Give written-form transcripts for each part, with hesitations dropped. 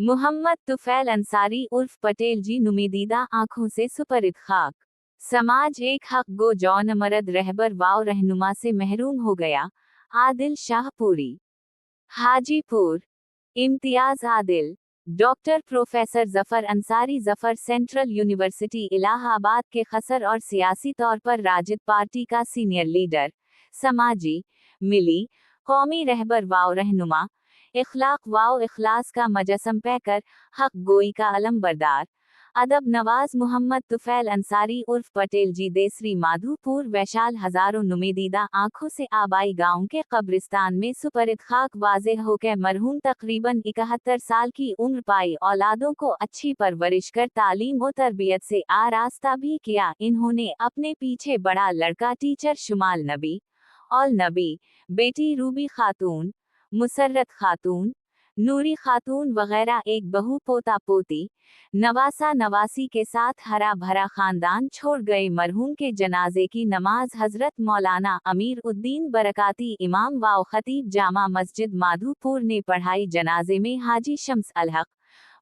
मोहम्मद तुफैल अंसारी उर्फ पटेल जी नुमीदीदा आंखों से सुपरिद खाक। समाज एक हक गो जौन मरद रहबर वाव रहनुमा से महरूम हो गया। Adil Shahpuri, Hajipur. Imtiaz Adil. Doctor professor Zafar Ansari Zafar central university Allahabad के खसर और सियासी तौर पर राजद पार्टी का सीनियर लीडर, समाजी, मिली, कौमी रहबर वाव रहनुमा, इखलाक वाव इखलास का मजसम पैकर, हक गोई का अलम बरदार, अदब नवाज मोहम्मद तुफैल अंसारी उर्फ पटेल जी देसरी माधोपुर वैशाल हजारों नुमीदीदा आंखों से आबाई गांव के कब्रिस्तान में सुपरिद खाक वाज़े होकर मरहूम तकरीबन 71 साल की उम्र पाई औलादों को अच्छी परवरिश कर तालीम और तरबियत से आरास्ता भी किया। इन्होंने अपने पीछे बड़ा लड़का टीचर शुमाल नबी और नबी, बेटी रूबी खातून, मुसर्रत खातून, नूरी खातून वगैरह एक बहू पोता पोती, नवासा नवासी के साथ हरा भरा खानदान छोड़ गए। मरहूम के जनाजे की नमाज हजरत मौलाना अमीर उद्दीन बरकाती इमाम वाव खतीब जामा मस्जिद माधोपुर ने पढ़ाई। जनाजे में हाजी शम्स अल हक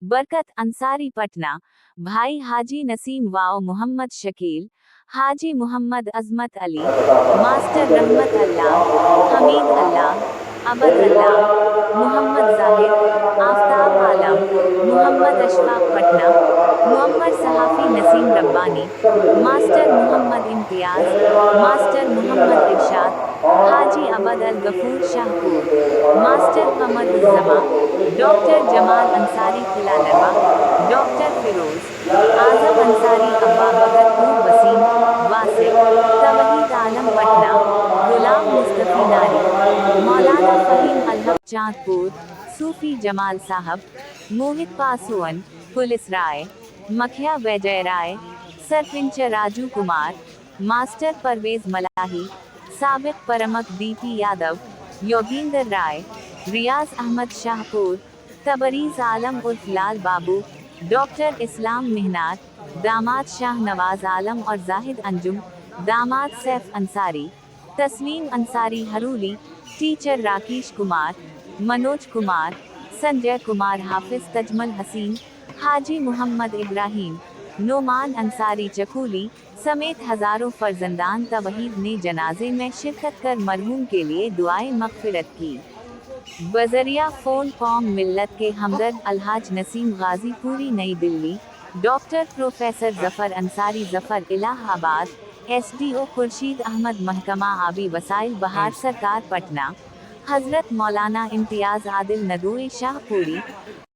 बरकत अंसारी पटना, भाई हाजी नसीम वाव मोहम्मद शकील, हाजी मोहम्मद अजमत अली, मास्टर रहमत अल्लाह, हमीद अल्लाह, अबद अल्लाह, मोहम्मद जाहिद, आफताब आलम, मोहम्मद अशफाक पटना, मुअम्मर सहाफी Naseem Rabbani, master Mohammad Imtiaz, master Mohammad Irshad, Haji Abd Al Ghafoor Shahpur, master Qamar Uzzama, doctor Jamal Ansari Khilanwa, doctor Feroz Azam Ansari अब्बा बगतपुर वसीम वासे, तवहीद आलम पटना, गुलाम मुस्तफी नारी, मौलाना फहीम अलहक चांदपुर, सूफी जमाल साहब, मोहित पासवान, पुलिस राय, मखिया वैजय राय, सरपंच राजू कुमार, मास्टर परवेज मलाही, साबिक परमक डीपी यादव, योगींदर राय, रियाज अहमद शाहपुर, तबरीज आलम उर्फ लाल बाबू, डॉक्टर इस्लाम मिहनात, दामाद शाह नवाज आलम और जाहिद अंजुम, दामाद सैफ अंसारी, तस्लीम अंसारी हरूली, टीचर राकेश कुमार, मनोज कुमार, संजय कुमार हाफिज तजमल हसीन, हाजी मोहम्मद इब्राहिम, नोमान अंसारी चकूली समेत हजारों फर्जंदान तवहीद ने जनाजे में शिरकत कर मरहूम के लिए दुआए मग़फ़िरत की। बजरिया फ़ोन कौम मिल्लत के हमदर्द Alhaj Naseem Ghazipuri Nai Delhi, doctor professor Zafar Ansari Zafar Allahabad, SDO Khurshid Ahmad महकमा आबी वसाइल बहार सरकार पटना, हजरत मौलाना इम्तियाज आदिल नदोए शाहपुरी।